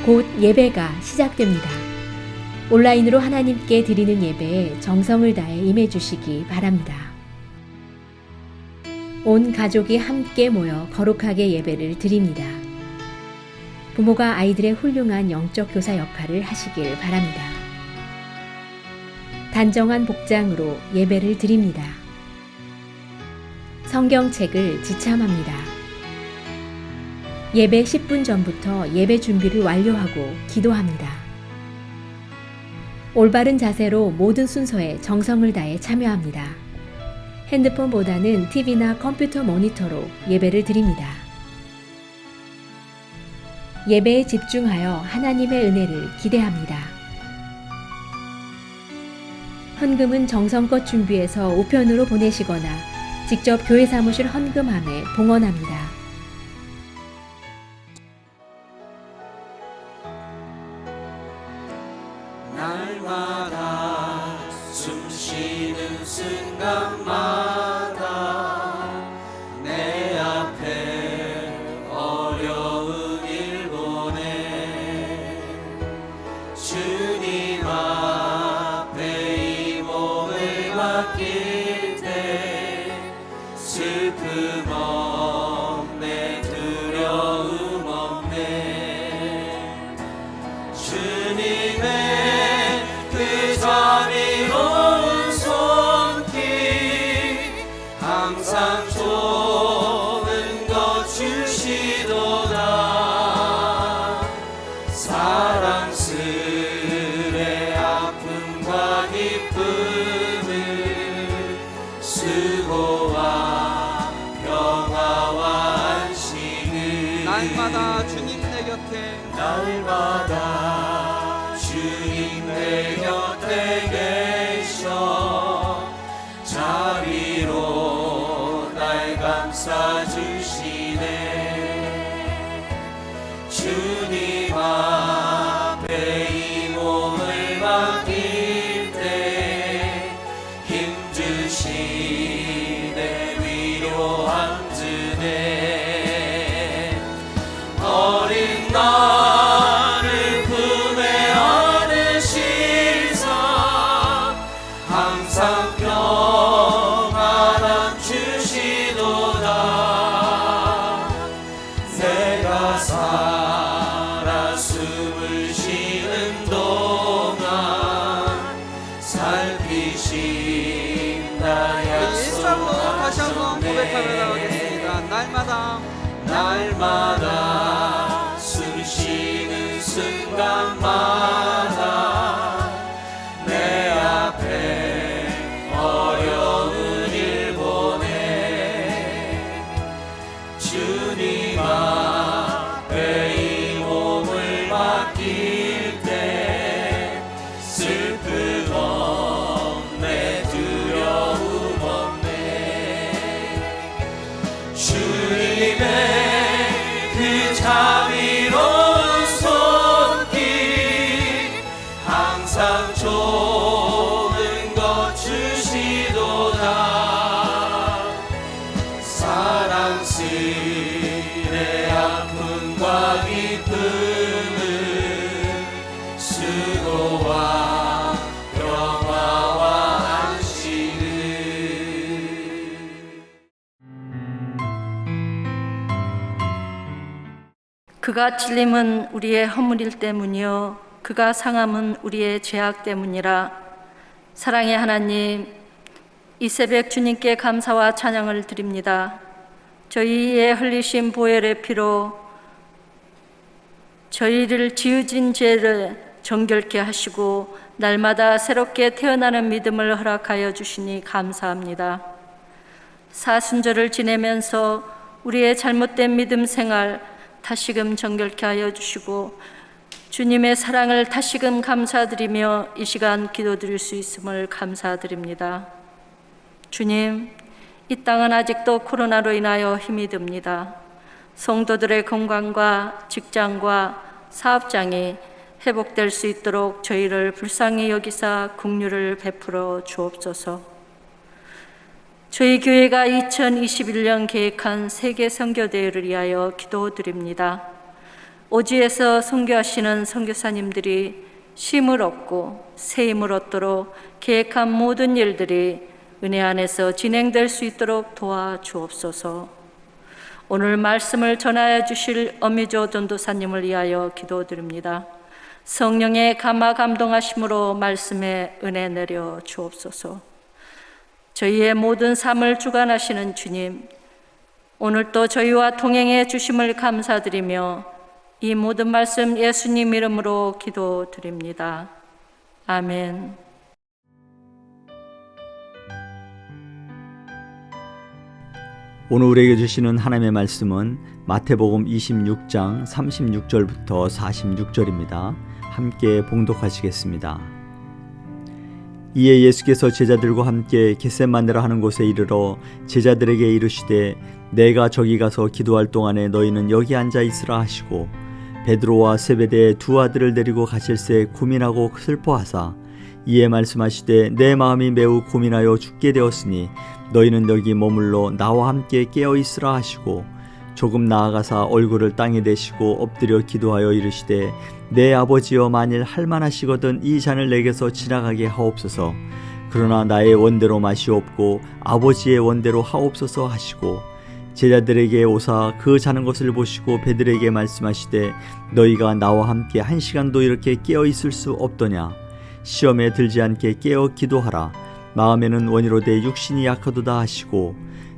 곧 예배가 시작됩니다. 온라인으로 하나님께 드리는 예배에 정성을 다해 임해 주시기 바랍니다. 온 가족이 함께 모여 거룩하게 예배를 드립니다. 부모가 아이들의 훌륭한 영적 교사 역할을 하시길 바랍니다. 단정한 복장으로 예배를 드립니다. 성경책을 지참합니다. 예배 10분 전부터 예배 준비를 완료하고 기도합니다. 올바른 자세로 모든 순서에 정성을 다해 참여합니다. 핸드폰보다는 TV나 컴퓨터 모니터로 예배를 드립니다. 예배에 집중하여 하나님의 은혜를 기대합니다. 헌금은 정성껏 준비해서 우편으로 보내시거나 직접 교회 사무실 헌금함에 봉헌합니다. 날마다 숨쉬는 순간마다 내 앞에 어려운 일 보내 주님 앞에 이 몸을 맡길 때 슬픔 없네 두려움 없네 주님의 자비로운 손길 항상 좋은 것 주시도다 사랑스레 아픔과 기쁨을 수고와 평화와 안식을 날마다 주님 내 곁에 날마다 주님 내 곁에 계셔 자비로 날 감싸주시네 주님 앞에 이 몸을 맡길 때 힘주시네 위로함 주네 어린 나를 품에 안으시사 항상 평안함 주시도다 내가 살아 숨을 쉬는 동안 살피신 나의 일상으로 다시 한번 고백하며 나가겠습니다. 날마다 숨 쉬는 순간마다 내 앞에 어려운 일 보내 주님 앞에 이 몸을 맡길 때 슬픔 없네 두려움 없네 주님의 그 자비로운 손길 항상 좋은 것 주시도다 사랑스레 아픔과 기쁨을 수고와 평화와 안식을 그가 찔림은 우리의 허물일 때문이요 그가 상함은 우리의 죄악 때문이라. 사랑의 하나님, 이 새벽 주님께 감사와 찬양을 드립니다. 저희의 흘리신 보혈의 피로 저희를 지으진 죄를 정결케 하시고 날마다 새롭게 태어나는 믿음을 허락하여 주시니 감사합니다. 사순절을 지내면서 우리의 잘못된 믿음 생활 다시금 정결케 하여 주시고 주님의 사랑을 다시금 감사드리며 이 시간 기도드릴 수 있음을 감사드립니다. 주님, 이 땅은 아직도 코로나로 인하여 힘이 듭니다. 성도들의 건강과 직장과 사업장이 회복될 수 있도록 저희를 불쌍히 여기사 긍휼을 베풀어 주옵소서. 저희 교회가 2021년 계획한 세계 선교대회를 위하여 기도드립니다. 오지에서 선교하시는 선교사님들이 쉼을 얻고 새 힘을 얻도록 계획한 모든 일들이 은혜 안에서 진행될 수 있도록 도와주옵소서. 오늘 말씀을 전하여 주실 엄미조 전도사님을 위하여 기도드립니다. 성령의 감화 감동하심으로 말씀에 은혜 내려 주옵소서. 저희의 모든 삶을 주관하시는 주님, 오늘도 저희와 동행해 주심을 감사드리며 이 모든 말씀 예수님 이름으로 기도드립니다. 아멘. 오늘 우리에게 주시는 하나님의 말씀은 마태복음 26장 36절부터 46절입니다. 함께 봉독하시겠습니다. 이에 예수께서 제자들과 함께 겟세마네라 하는 곳에 이르러 제자들에게 이르시되 내가 저기 가서 기도할 동안에 너희는 여기 앉아 있으라 하시고 베드로와 세베대의 두 아들을 데리고 가실새 고민하고 슬퍼하사 이에 말씀하시되 내 마음이 매우 고민하여 죽게 되었으니 너희는 여기 머물러 나와 함께 깨어 있으라 하시고 조금 나아가사 얼굴을 땅에 대시고 엎드려 기도하여 이르시되 내 아버지여 만일 할만하시거든 이 잔을 내게서 지나가게 하옵소서. 그러나 나의 원대로 마시옵고 아버지의 원대로 하옵소서 하시고 제자들에게 오사 그 자는 것을 보시고 베드로에게 말씀하시되 너희가 나와 함께 한 시간도 이렇게 깨어 있을 수 없더냐. 시험에 들지 않게 깨어 기도하라. 마음에는 원이로되 육신이 약하도다 하시고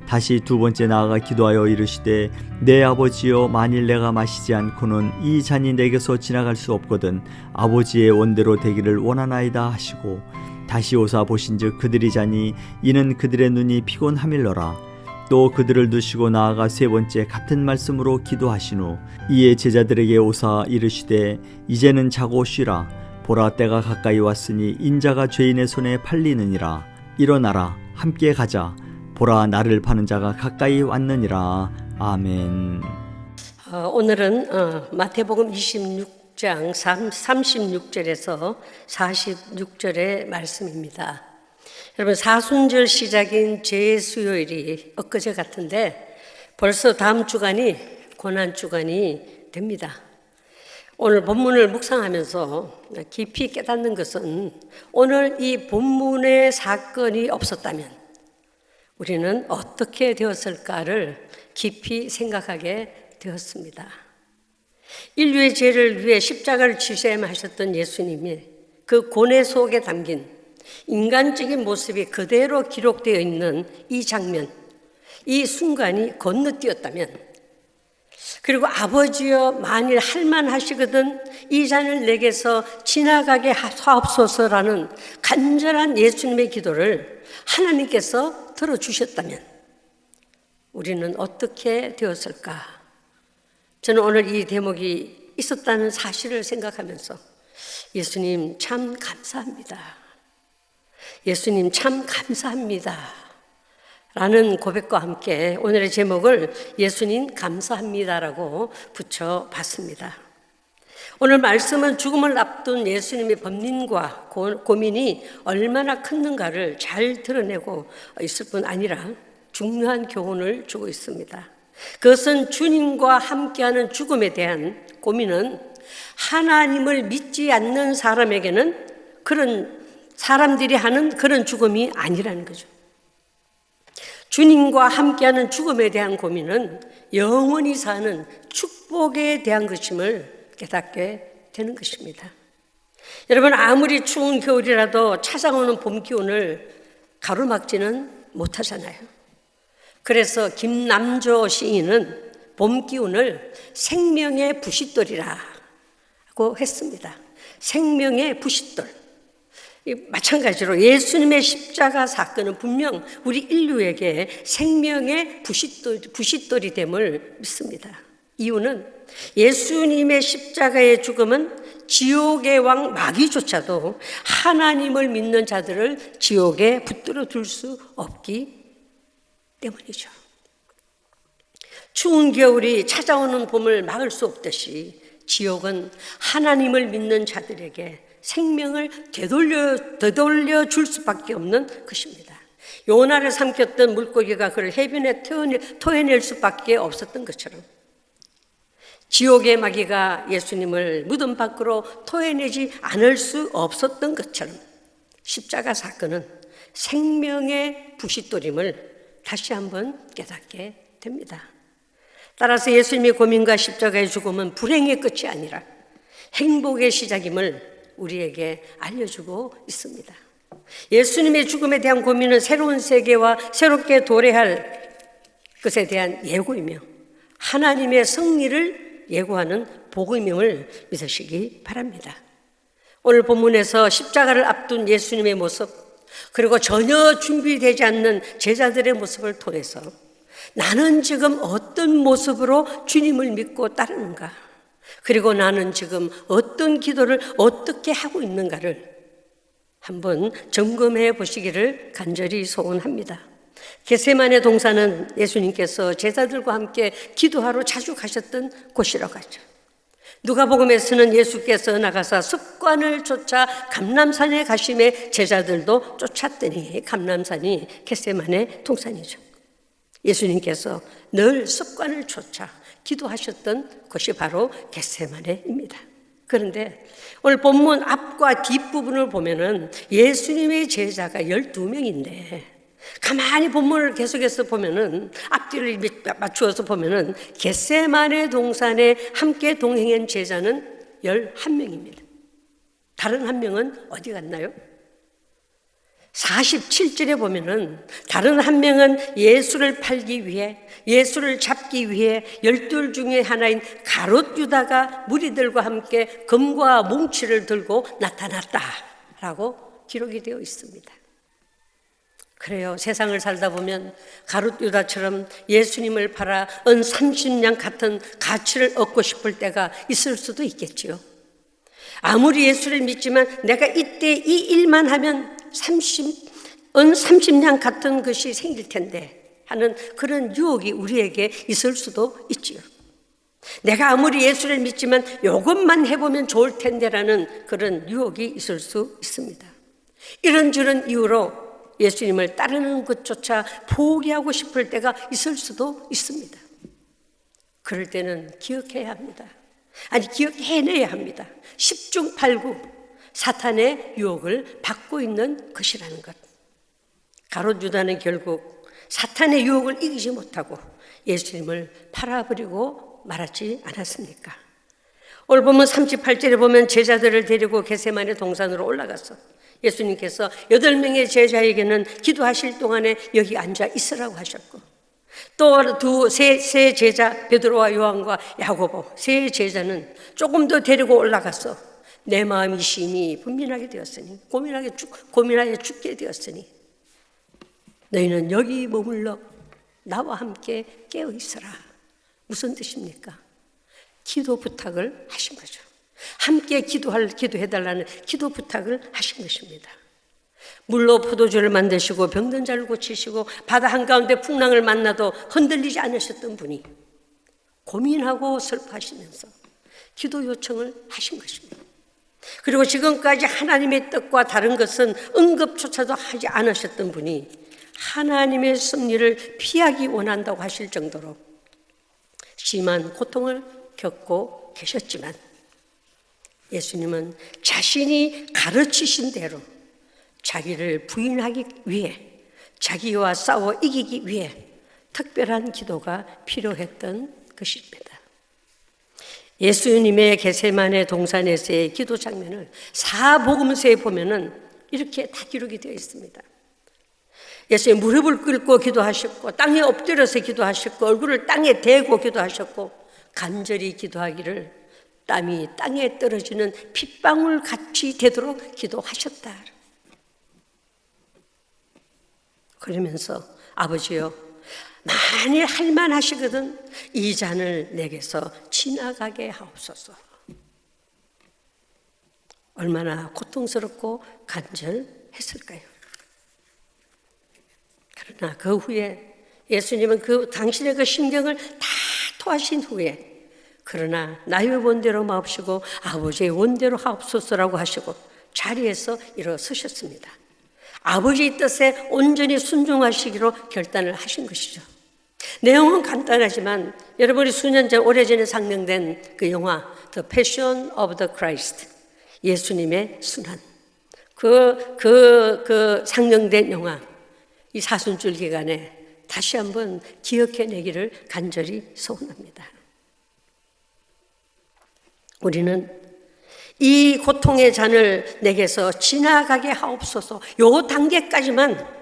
다시 두 번째 나아가 기도하여 이르시되 내 아버지여 만일 내가 마시지 않고는 이 잔이 내게서 지나갈 수 없거든 아버지의 원대로 되기를 원하나이다 하시고 다시 오사 보신즉 그들이 자니 이는 그들의 눈이 피곤함일러라. 또 그들을 두시고 나아가 세 번째 같은 말씀으로 기도하신 후 이에 제자들에게 오사 이르시되 이제는 자고 쉬라. 보라 때가 가까이 왔으니 인자가 죄인의 손에 팔리느니라. 일어나라 함께 가자. 보라 나를 파는 자가 가까이 왔느니라. 아멘. 오늘은 마태복음 26장 36절에서 46절의 말씀입니다. 여러분 사순절 시작인 제수요일이 엊그제 같은데 벌써 다음 주간이 고난주간이 됩니다. 오늘 본문을 묵상하면서 깊이 깨닫는 것은 오늘 이 본문의 사건이 없었다면 우리는 어떻게 되었을까를 깊이 생각하게 되었습니다. 인류의 죄를 위해 십자가를 지시하셨던 예수님이 그 고뇌 속에 담긴 인간적인 모습이 그대로 기록되어 있는 이 장면, 이 순간이 건너뛰었다면 그리고 아버지여 만일 할만하시거든 이 잔을 내게서 지나가게 하옵소서라는 간절한 예수님의 기도를 하나님께서 들어주셨다면 우리는 어떻게 되었을까? 저는 오늘 이 대목이 있었다는 사실을 생각하면서 예수님 참 감사합니다. 예수님 참 감사합니다. 라는 고백과 함께 오늘의 제목을 예수님 감사합니다라고 붙여봤습니다. 오늘 말씀은 죽음을 앞둔 예수님의 번민과 고민이 얼마나 컸는가를 잘 드러내고 있을 뿐 아니라 중요한 교훈을 주고 있습니다. 그것은 주님과 함께하는 죽음에 대한 고민은 하나님을 믿지 않는 사람에게는 그런 사람들이 하는 그런 죽음이 아니라는 거죠. 주님과 함께하는 죽음에 대한 고민은 영원히 사는 축복에 대한 것임을 깨닫게 되는 것입니다. 여러분 아무리 추운 겨울이라도 찾아오는 봄 기운을 가로막지는 못하잖아요. 그래서 김남조 시인은 봄 기운을 생명의 부싯돌이라고 했습니다. 생명의 부싯돌. 마찬가지로 예수님의 십자가 사건은 분명 우리 인류에게 생명의 부싯돌이 됨을 믿습니다. 이유는 예수님의 십자가의 죽음은 지옥의 왕 마귀조차도 하나님을 믿는 자들을 지옥에 붙들어 둘 수 없기 때문이죠. 추운 겨울이 찾아오는 봄을 막을 수 없듯이 지옥은 하나님을 믿는 자들에게 생명을 되돌려 줄 수밖에 없는 것입니다. 요나를 삼켰던 물고기가 그를 해변에 토해낼 수밖에 없었던 것처럼 지옥의 마귀가 예수님을 무덤 밖으로 토해내지 않을 수 없었던 것처럼 십자가 사건은 생명의 부싯돌임을 다시 한번 깨닫게 됩니다. 따라서 예수님의 고민과 십자가의 죽음은 불행의 끝이 아니라 행복의 시작임을 우리에게 알려주고 있습니다. 예수님의 죽음에 대한 고민은 새로운 세계와 새롭게 도래할 것에 대한 예고이며 하나님의 승리를 예고하는 복음임을 믿으시기 바랍니다. 오늘 본문에서 십자가를 앞둔 예수님의 모습, 그리고 전혀 준비되지 않는 제자들의 모습을 통해서 나는 지금 어떤 모습으로 주님을 믿고 따르는가, 그리고 나는 지금 어떤 기도를 어떻게 하고 있는가를 한번 점검해 보시기를 간절히 소원합니다. 겟세마네 동산은 예수님께서 제자들과 함께 기도하러 자주 가셨던 곳이라고 하죠. 누가복음에서는 예수께서 나가사 습관을 쫓아 감람산에 가심에 제자들도 쫓았더니 감람산이 겟세마네 동산이죠. 예수님께서 늘 습관을 쫓아 기도하셨던 곳이 바로 겟세마네입니다. 그런데 오늘 본문 앞과 뒷부분을 보면은 예수님의 제자가 12명인데 가만히 본문을 계속해서 보면은 앞뒤를 맞추어서 보면은 겟세마네 동산에 함께 동행한 제자는 11명입니다. 다른 한 명은 어디 갔나요? 47절에 보면은 다른 한 명은 예수를 팔기 위해, 예수를 잡기 위해 12 중에 하나인 가롯 유다가 무리들과 함께 금과 뭉치를 들고 나타났다라고 기록이 되어 있습니다. 그래요. 세상을 살다 보면 가롯 유다처럼 예수님을 팔아 은 30냥 같은 가치를 얻고 싶을 때가 있을 수도 있겠지요. 아무리 예수를 믿지만 내가 이때 이 일만 하면 은 30냥 같은 것이 생길 텐데 하는 그런 유혹이 우리에게 있을 수도 있지요. 내가 아무리 예수를 믿지만 이것만 해보면 좋을 텐데라는 그런 유혹이 있을 수 있습니다. 이런저런 이유로 예수님을 따르는 것조차 포기하고 싶을 때가 있을 수도 있습니다. 그럴 때는 기억해야 합니다. 아니, 기억해내야 합니다. 10중 8구 사탄의 유혹을 받고 있는 것이라는 것. 가롯 유다는 결국 사탄의 유혹을 이기지 못하고 예수님을 팔아버리고 말았지 않았습니까? 오늘 보면 38절에 보면 제자들을 데리고 겟세마네 동산으로 올라가서 예수님께서 8명의 제자에게는 기도하실 동안에 여기 앉아 있으라고 하셨고, 또 세 제자 베드로와 요한과 야고보 세 제자는 조금 더 데리고 올라가서 내 마음이 심히 분민하게 되었으니 고민하게 죽게 되었으니 너희는 여기 머물러 나와 함께 깨어 있어라. 무슨 뜻입니까? 기도 부탁을 하신 거죠. 함께 기도해달라는 기도 부탁을 하신 것입니다. 물로 포도주를 만드시고 병든 자를 고치시고 바다 한가운데 풍랑을 만나도 흔들리지 않으셨던 분이 고민하고 슬퍼하시면서 기도 요청을 하신 것입니다. 그리고 지금까지 하나님의 뜻과 다른 것은 응급조차도 하지 않으셨던 분이 하나님의 승리를 피하기 원한다고 하실 정도로 심한 고통을 겪고 계셨지만 예수님은 자신이 가르치신 대로 자기를 부인하기 위해, 자기와 싸워 이기기 위해 특별한 기도가 필요했던 것입니다. 예수님의 겟세마네 동산에서의 기도 장면을 사복음서에 보면은 이렇게 다 기록이 되어 있습니다. 예수님 무릎을 꿇고 기도하셨고, 땅에 엎드려서 기도하셨고, 얼굴을 땅에 대고 기도하셨고, 간절히 기도하기를 땀이 땅에 떨어지는 핏방울 같이 되도록 기도하셨다. 그러면서 아버지요, 만일 할만하시거든 이 잔을 내게서 지나가게 하옵소서. 얼마나 고통스럽고 간절했을까요? 그러나 그 후에 예수님은 당신의 그 심경을 다 토하신 후에 그러나 나의 원대로 마옵시고 아버지의 원대로 하옵소서라고 하시고 자리에서 일어서셨습니다. 아버지의 뜻에 온전히 순종하시기로 결단을 하신 것이죠. 내용은 간단하지만 여러분이 수년 전, 오래전에 상영된 그 영화 The Passion of the Christ, 예수님의 순환, 그 상영된 영화, 이 사순절 기간에 다시 한번 기억해내기를 간절히 소원합니다. 우리는 이 고통의 잔을 내게서 지나가게 하옵소서, 요 단계까지만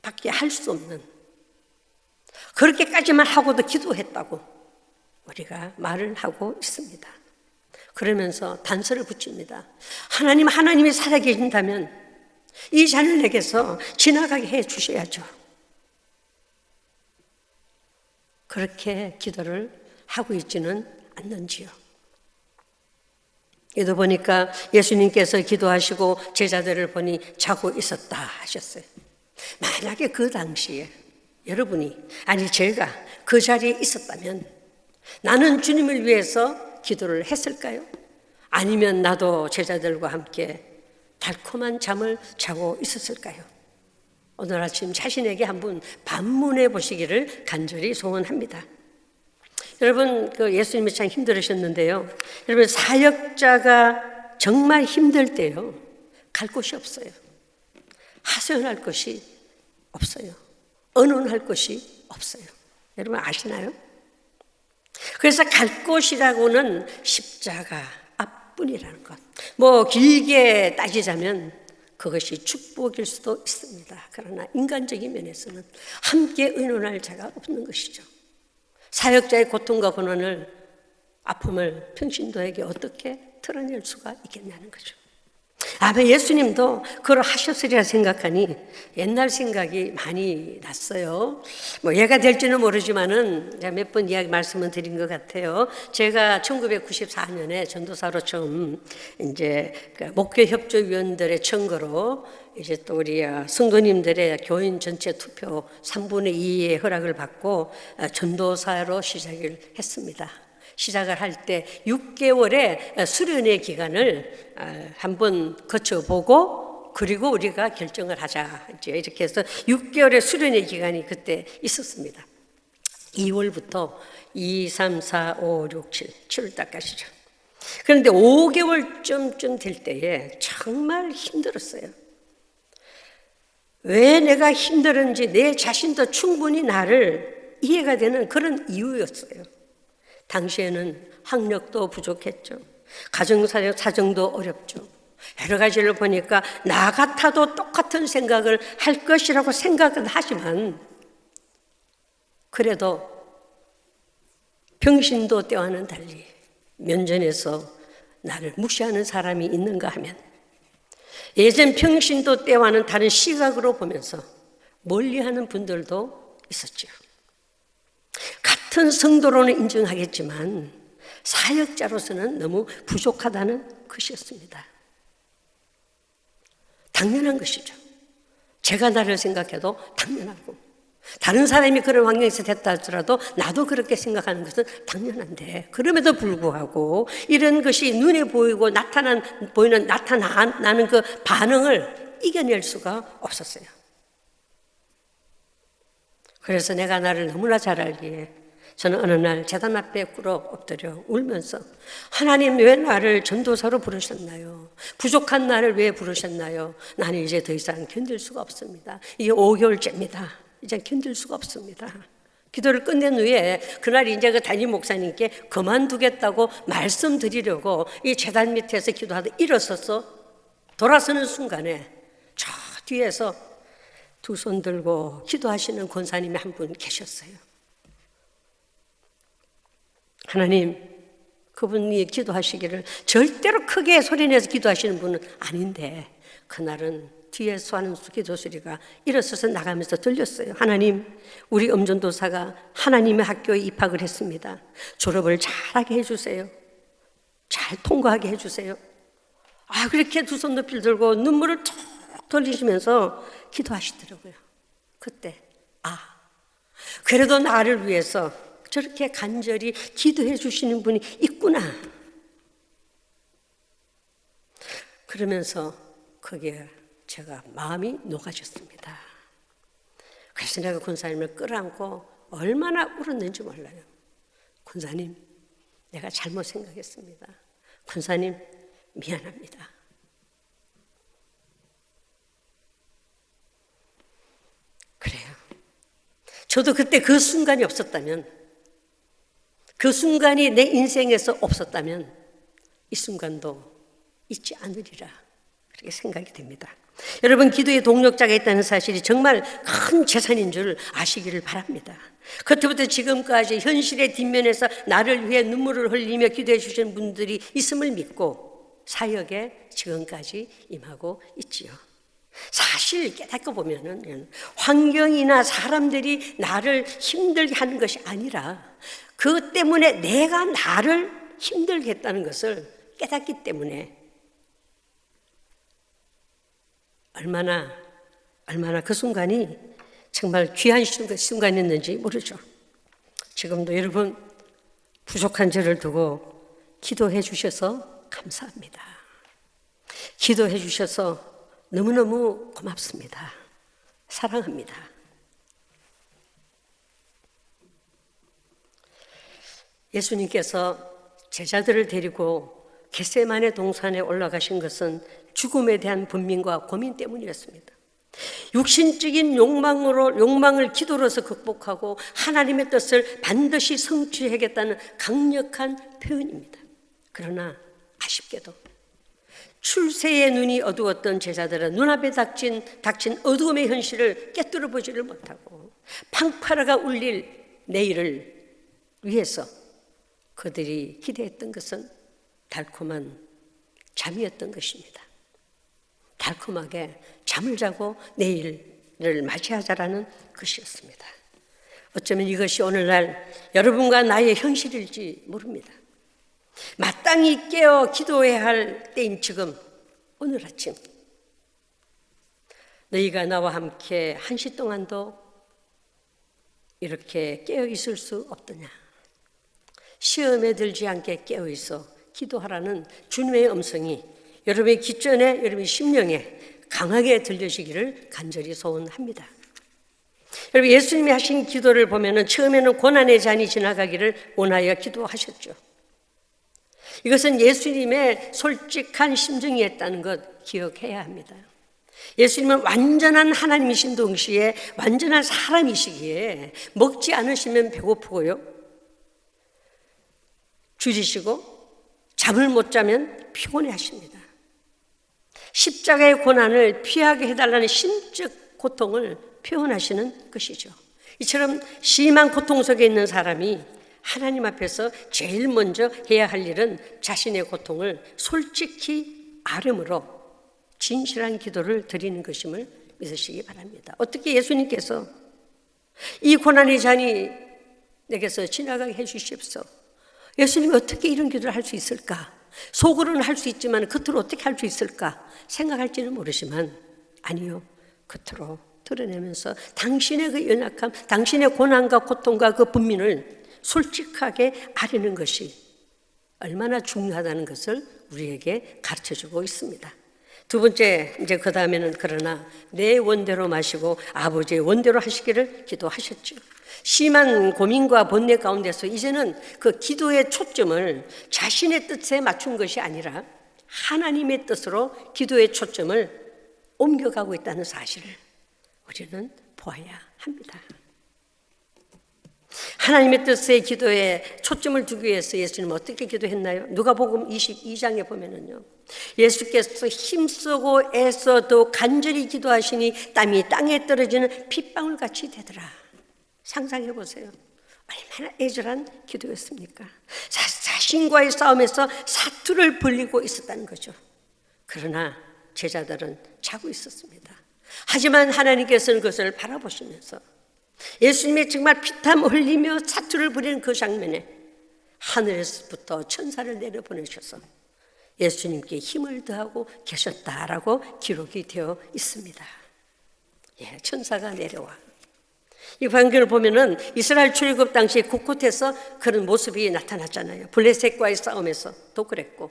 밖에 할 수 없는, 그렇게까지만 하고도 기도했다고 우리가 말을 하고 있습니다. 그러면서 단서를 붙입니다. 하나님이 살아계신다면 이 잔을 내게서 지나가게 해 주셔야죠. 그렇게 기도를 하고 있지는 않는지요. 여기도 보니까 예수님께서 기도하시고 제자들을 보니 자고 있었다 하셨어요. 만약에 그 당시에 여러분이, 아니 제가 그 자리에 있었다면 나는 주님을 위해서 기도를 했을까요? 아니면 나도 제자들과 함께 달콤한 잠을 자고 있었을까요? 오늘 아침 자신에게 한번 반문해 보시기를 간절히 소원합니다. 여러분, 예수님이 참 힘들으셨는데요. 여러분, 사역자가 정말 힘들 때요, 갈 곳이 없어요. 하소연할 것이 없어요. 언론할 것이 없어요. 여러분 아시나요? 그래서 갈 곳이라고는 십자가 앞뿐이라는 것. 뭐 길게 따지자면 그것이 축복일 수도 있습니다. 그러나 인간적인 면에서는 함께 의논할 자가 없는 것이죠. 사역자의 고통과 고난을, 아픔을 평신도에게 어떻게 드러낼 수가 있겠냐는 거죠. 아마 예수님도 그걸 하셨으리라 생각하니 옛날 생각이 많이 났어요. 뭐 얘가 될지는 모르지만은 제가 몇 번 이야기 말씀을 드린 것 같아요. 제가 1994년에 전도사로 처음 이제 목회협조위원들의 청구로 이제 또 우리 성도님들의 교인 전체 투표 3분의 2의 허락을 받고 전도사로 시작을 했습니다. 시작을 할 때 6개월의 수련의 기간을 한번 거쳐보고 그리고 우리가 결정을 하자, 이제 이렇게 해서 6개월의 수련의 기간이 그때 있었습니다. 2월부터 2, 3, 4, 5, 6, 7, 7월달까지죠. 그런데 5개월쯤 될 때에 정말 힘들었어요. 왜 내가 힘들었는지 내 자신도 충분히 나를 이해가 되는 그런 이유였어요. 당시에는 학력도 부족했죠. 가정사정도 어렵죠. 여러 가지를 보니까 나 같아도 똑같은 생각을 할 것이라고 생각은 하지만 그래도 평신도 때와는 달리 면전에서 나를 무시하는 사람이 있는가 하면 예전 평신도 때와는 다른 시각으로 보면서 멀리하는 분들도 있었죠. 같은 성도로는 인정하겠지만 사역자로서는 너무 부족하다는 것이었습니다. 당연한 것이죠. 제가 나를 생각해도 당연하고 다른 사람이 그런 환경에서 됐다 하더라도 나도 그렇게 생각하는 것은 당연한데 그럼에도 불구하고 이런 것이 눈에 보이고 나타나는 그 반응을 이겨낼 수가 없었어요. 그래서 내가 나를 너무나 잘 알기에 저는 어느 날 제단 앞에 꿇어 엎드려 울면서 하나님 왜 나를 전도사로 부르셨나요? 부족한 나를 왜 부르셨나요? 나는 이제 더 이상 견딜 수가 없습니다. 이게 5개월째입니다. 이제 견딜 수가 없습니다. 기도를 끝낸 후에 그날 이제 그 담임 목사님께 그만두겠다고 말씀드리려고 이 제단 밑에서 기도하다 일어서서 돌아서는 순간에 저 뒤에서 두 손 들고 기도하시는 권사님이 한 분 계셨어요. 하나님, 그분이 기도하시기를 절대로 크게 소리내서 기도하시는 분은 아닌데 그날은 뒤에서 하는 기도 소리가 일어서서 나가면서 들렸어요. 하나님, 우리 음전도사가 하나님의 학교에 입학을 했습니다. 졸업을 잘하게 해주세요. 잘 통과하게 해주세요. 그렇게 두 손 높이 들고 눈물을 툭 돌리시면서 기도하시더라고요. 그때 그래도 나를 위해서 저렇게 간절히 기도해 주시는 분이 있구나. 그러면서 거기에 제가 마음이 녹아졌습니다. 그래서 내가 권사님을 끌어안고 얼마나 울었는지 몰라요. 권사님, 내가 잘못 생각했습니다. 권사님, 미안합니다. 그래요. 저도 그때 그 순간이 없었다면, 그 순간이 내 인생에서 없었다면 이 순간도 있지 않으리라, 그렇게 생각이 됩니다. 여러분, 기도의 동력자가 있다는 사실이 정말 큰 재산인 줄 아시기를 바랍니다. 그때부터 지금까지 현실의 뒷면에서 나를 위해 눈물을 흘리며 기도해 주시는 분들이 있음을 믿고 사역에 지금까지 임하고 있지요. 사실 깨닫고 보면은 환경이나 사람들이 나를 힘들게 하는 것이 아니라 그 때문에 내가 나를 힘들게 했다는 것을 깨닫기 때문에 얼마나 그 순간이 정말 귀한 순간이었는지 모르죠. 지금도 여러분 부족한 저를 두고 기도해 주셔서 감사합니다. 기도해 주셔서 너무너무 고맙습니다. 사랑합니다. 예수님께서 제자들을 데리고 겟세마네 동산에 올라가신 것은 죽음에 대한 분민과 고민 때문이었습니다. 육신적인 욕망을 기도로서 극복하고 하나님의 뜻을 반드시 성취하겠다는 강력한 표현입니다. 그러나 아쉽게도 출세의 눈이 어두웠던 제자들은 눈앞에 닥친 어두움의 현실을 깨뜨려 보지를 못하고 팡파라가 울릴 내일을 위해서 그들이 기대했던 것은 달콤한 잠이었던 것입니다. 달콤하게 잠을 자고 내일을 맞이하자라는 것이었습니다. 어쩌면 이것이 오늘날 여러분과 나의 현실일지 모릅니다. 마땅히 깨어 기도해야 할 때인 지금, 오늘 아침 너희가 나와 함께 1시 동안도 이렇게 깨어 있을 수 없더냐. 시험에 들지 않게 깨어 있어 기도하라는 주님의 음성이 여러분의 기전에, 여러분의 심령에 강하게 들려지기를 간절히 소원합니다. 여러분, 예수님이 하신 기도를 보면은 처음에는 고난의 잔이 지나가기를 원하여 기도하셨죠. 이것은 예수님의 솔직한 심정이었다는 것 기억해야 합니다. 예수님은 완전한 하나님이신 동시에 완전한 사람이시기에 먹지 않으시면 배고프고요, 줄이시고 잠을 못 자면 피곤해 하십니다. 십자가의 고난을 피하게 해달라는 심적 고통을 표현하시는 것이죠. 이처럼 심한 고통 속에 있는 사람이 하나님 앞에서 제일 먼저 해야 할 일은 자신의 고통을 솔직히 아뢰므로 진실한 기도를 드리는 것임을 믿으시기 바랍니다. 어떻게 예수님께서 이 고난의 잔이 내게서 지나가게 해주십시오. 예수님이 어떻게 이런 기도를 할 수 있을까? 속으로는 할 수 있지만 겉으로 어떻게 할 수 있을까? 생각할지는 모르지만 아니요, 겉으로 드러내면서 당신의 그 연약함, 당신의 고난과 고통과 그 분민을 솔직하게 아뢰는 것이 얼마나 중요하다는 것을 우리에게 가르쳐주고 있습니다. 두 번째, 이제 그 다음에는 그러나 내 원대로 마시고 아버지의 원대로 하시기를 기도하셨죠. 심한 고민과 번뇌 가운데서 이제는 그 기도의 초점을 자신의 뜻에 맞춘 것이 아니라 하나님의 뜻으로 기도의 초점을 옮겨가고 있다는 사실을 우리는 보아야 합니다. 하나님의 뜻의 기도에 초점을 두기 위해서 예수님은 어떻게 기도했나요? 누가복음 22장에 보면은요, 예수께서 힘쓰고 애써도 간절히 기도하시니 땀이 땅에 떨어지는 핏방울같이 되더라. 상상해 보세요. 얼마나 애절한 기도였습니까? 자신과의 싸움에서 사투를 벌리고 있었다는 거죠. 그러나 제자들은 자고 있었습니다. 하지만 하나님께서는 그것을 바라보시면서 예수님의 정말 피땀 흘리며 사투를 벌이는 그 장면에 하늘에서부터 천사를 내려보내셔서 예수님께 힘을 더하고 계셨다라고 기록이 되어 있습니다. 천사가 내려와. 이 광경을 보면은 이스라엘 출애굽 당시 곳곳에서 그런 모습이 나타났잖아요. 블레셋과의 싸움에서도 그랬고,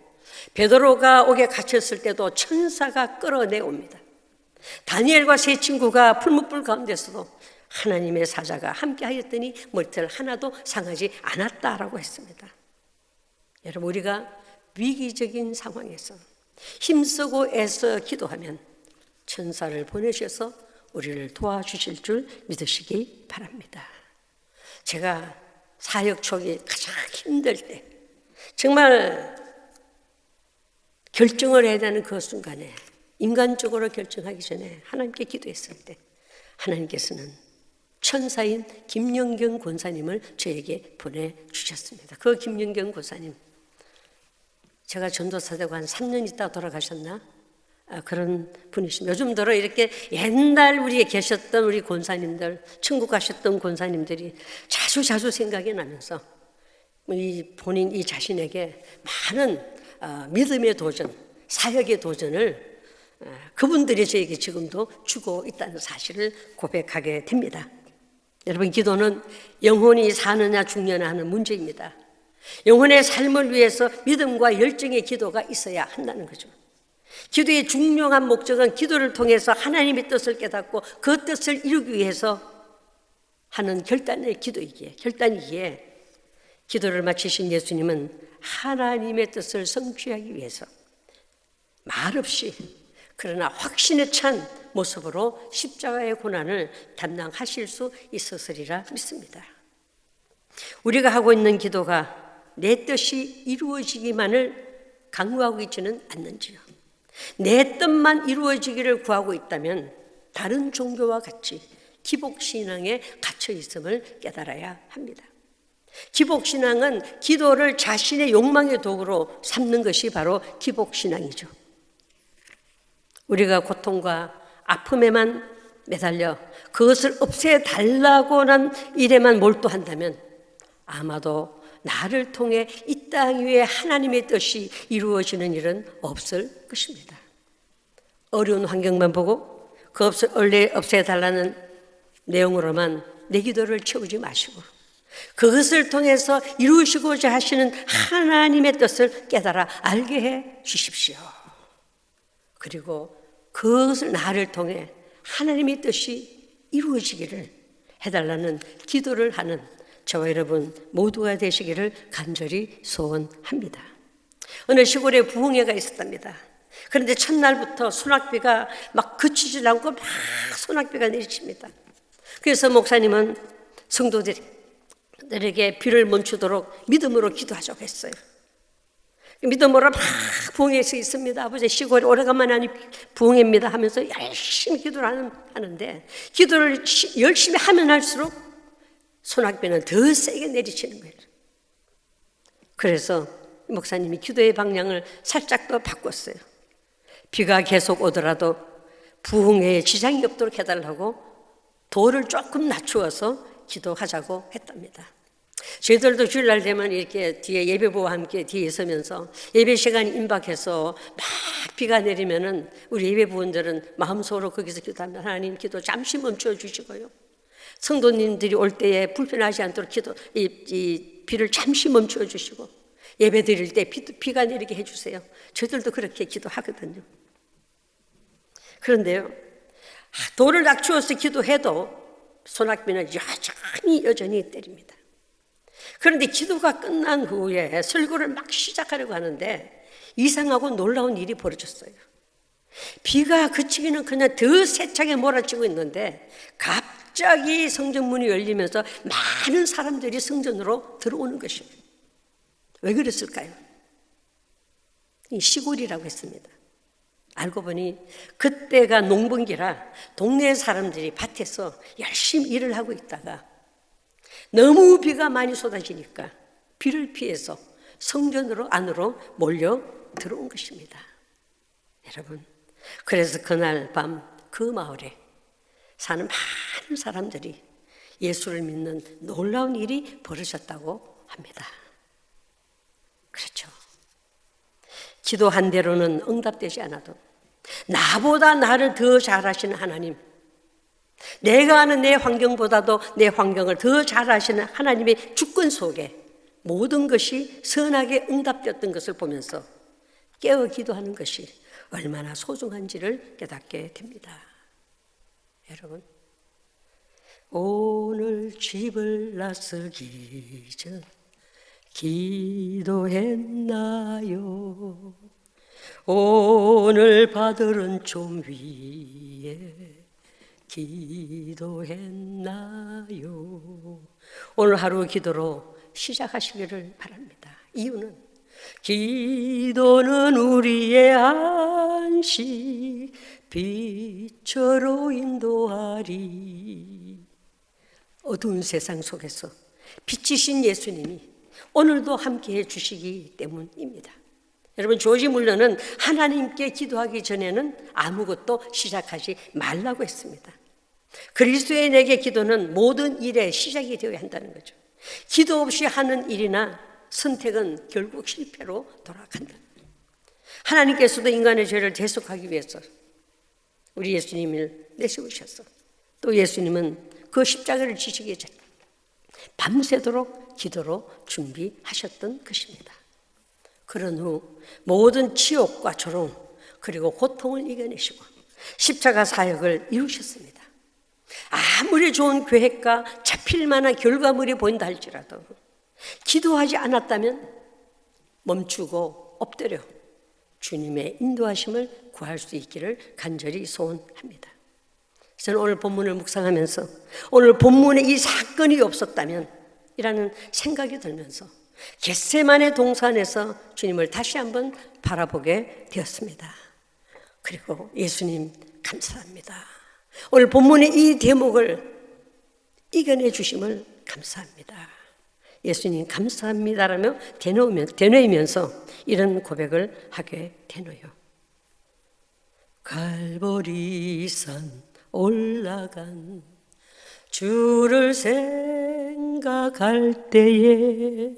베드로가 옥에 갇혔을 때도 천사가 끌어내옵니다. 다니엘과 세 친구가 풀무불 가운데서도 하나님의 사자가 함께 하였더니 머리털 하나도 상하지 않았다라고 했습니다. 여러분, 우리가 위기적인 상황에서 힘쓰고 애써 기도하면 천사를 보내셔서 우리를 도와주실 줄 믿으시기 바랍니다. 제가 사역 초기 가장 힘들 때 정말 결정을 해야 되는 그 순간에 인간적으로 결정하기 전에 하나님께 기도했을 때 하나님께서는 천사인 김영경 권사님을 저에게 보내주셨습니다. 그 김영경 권사님, 제가 전도사되고 한 3년 있다가 돌아가셨나? 그런 분이십니다. 요즘 들어 이렇게 옛날 우리에 계셨던 우리 권사님들, 천국 가셨던 권사님들이 자주 생각이 나면서 본인 이 자신에게 많은 믿음의 도전, 사역의 도전을 그분들이 저에게 지금도 주고 있다는 사실을 고백하게 됩니다. 여러분, 기도는 영혼이 사느냐 죽느냐 하는 문제입니다. 영혼의 삶을 위해서 믿음과 열정의 기도가 있어야 한다는 거죠. 기도의 중요한 목적은 기도를 통해서 하나님의 뜻을 깨닫고 그 뜻을 이루기 위해서 하는 결단이기에 기도를 마치신 예수님은 하나님의 뜻을 성취하기 위해서 말없이 그러나 확신에 찬 모습으로 십자가의 고난을 담당하실 수 있었으리라 믿습니다. 우리가 하고 있는 기도가 내 뜻이 이루어지기만을 강구하고 있지는 않는지요. 내 뜻만 이루어지기를 구하고 있다면 다른 종교와 같이 기복신앙에 갇혀 있음을 깨달아야 합니다. 기복신앙은 기도를 자신의 욕망의 도구로 삼는 것이 바로 기복신앙이죠. 우리가 고통과 아픔에만 매달려 그것을 없애달라고 하는 일에만 몰두한다면 아마도 나를 통해 이 땅 위에 하나님의 뜻이 이루어지는 일은 없을 것입니다. 어려운 환경만 보고 그 없애달라는 내용으로만 내 기도를 채우지 마시고 그것을 통해서 이루시고자 하시는 하나님의 뜻을 깨달아 알게 해 주십시오. 그리고 그것을 나를 통해 하나님의 뜻이 이루어지기를 해달라는 기도를 하는 저와 여러분 모두가 되시기를 간절히 소원합니다. 어느 시골에 부흥회가 있었답니다. 그런데 첫날부터 소낙비가 막 그치질 않고 막 소낙비가 내리칩니다. 그래서 목사님은 성도들에게 비를 멈추도록 믿음으로 기도하자고 했어요. 믿음으로 막 부흥회에서 있습니다. 아버지 시골에 오래간만에 하는 부흥회입니다 하면서 열심히 기도를 하는데 기도를 열심히 하면 할수록 소낙비는 더 세게 내리치는 거예요. 그래서 목사님이 기도의 방향을 살짝 더 바꿨어요. 비가 계속 오더라도 부흥회에 지장이 없도록 해달라고 도를 조금 낮추어서 기도하자고 했답니다. 저희들도 주일날 되면 이렇게 뒤에 예배부와 함께 뒤에 서면서 예배 시간이 임박해서 막 비가 내리면은 우리 예배부원들은 마음속으로 거기서 기도합니다. 하나님 기도 잠시 멈춰 주시고요. 성도님들이 올 때에 불편하지 않도록 이 비를 잠시 멈춰 주시고 예배 드릴 때 비가 내리게 해주세요. 저희들도 그렇게 기도하거든요. 그런데요, 도를 낮추어서 기도해도 소낙비는 여전히 때립니다. 그런데 기도가 끝난 후에 설교를 막 시작하려고 하는데 이상하고 놀라운 일이 벌어졌어요. 비가 그치기는 그냥 더 세차게 몰아치고 있는데 갑자기 성전문이 열리면서 많은 사람들이 성전으로 들어오는 것입니다. 왜 그랬을까요? 이 시골이라고 했습니다. 알고 보니 그때가 농번기라 동네 사람들이 밭에서 열심히 일을 하고 있다가 너무 비가 많이 쏟아지니까 비를 피해서 성전으로 안으로 몰려 들어온 것입니다. 여러분, 그래서 그날 밤 그 마을에 사는 많은 사람들이 예수를 믿는 놀라운 일이 벌어졌다고 합니다. 그렇죠. 기도한 대로는 응답되지 않아도 나보다 나를 더 잘하시는 하나님, 내가 아는 내 환경보다도 내 환경을 더 잘하시는 하나님의 주권 속에 모든 것이 선하게 응답되었던 것을 보면서 깨어 기도하는 것이 얼마나 소중한지를 깨닫게 됩니다. 여러분, 오늘 집을 나서기 전 기도했나요? 오늘 바들은 좀 위에 기도했나요? 오늘 하루 기도로 시작하시기를 바랍니다. 이유는 기도는 우리의 안식 빛으로 인도하리. 어두운 세상 속에서 빛이신 예수님이 오늘도 함께해 주시기 때문입니다. 여러분, 조지 물러는 하나님께 기도하기 전에는 아무것도 시작하지 말라고 했습니다. 그리스도인에게 기도는 모든 일의 시작이 되어야 한다는 거죠. 기도 없이 하는 일이나 선택은 결국 실패로 돌아간다. 하나님께서도 인간의 죄를 대속하기 위해서 우리 예수님을 내세우셔서 또 예수님은 그 십자가를 지시기 전에 밤새도록 기도로 준비하셨던 것입니다. 그런 후 모든 치욕과 조롱 그리고 고통을 이겨내시고 십자가 사역을 이루셨습니다. 아무리 좋은 계획과 잡힐 만한 결과물이 보인다 할지라도 기도하지 않았다면 멈추고 엎드려 주님의 인도하심을 구할 수 있기를 간절히 소원합니다. 저는 오늘 본문을 묵상하면서 오늘 본문에 이 사건이 없었다면 이라는 생각이 들면서 겟세마네 동산에서 주님을 다시 한번 바라보게 되었습니다. 그리고 예수님 감사합니다. 오늘 본문의 이 대목을 이겨내 주심을 감사합니다. 예수님 감사합니다라며 되뇌이면서 이런 고백을 하게 되노요. 갈보리산 올라간 주를 생각할 때에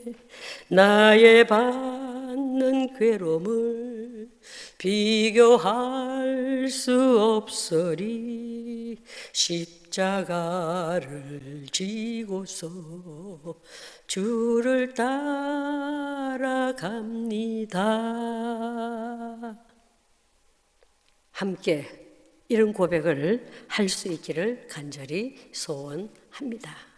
나의 받는 괴로움을 비교할 수 없으리. 십자가를 지고서 주를 따라갑니다. 함께 이런 고백을 할 수 있기를 간절히 소원합니다.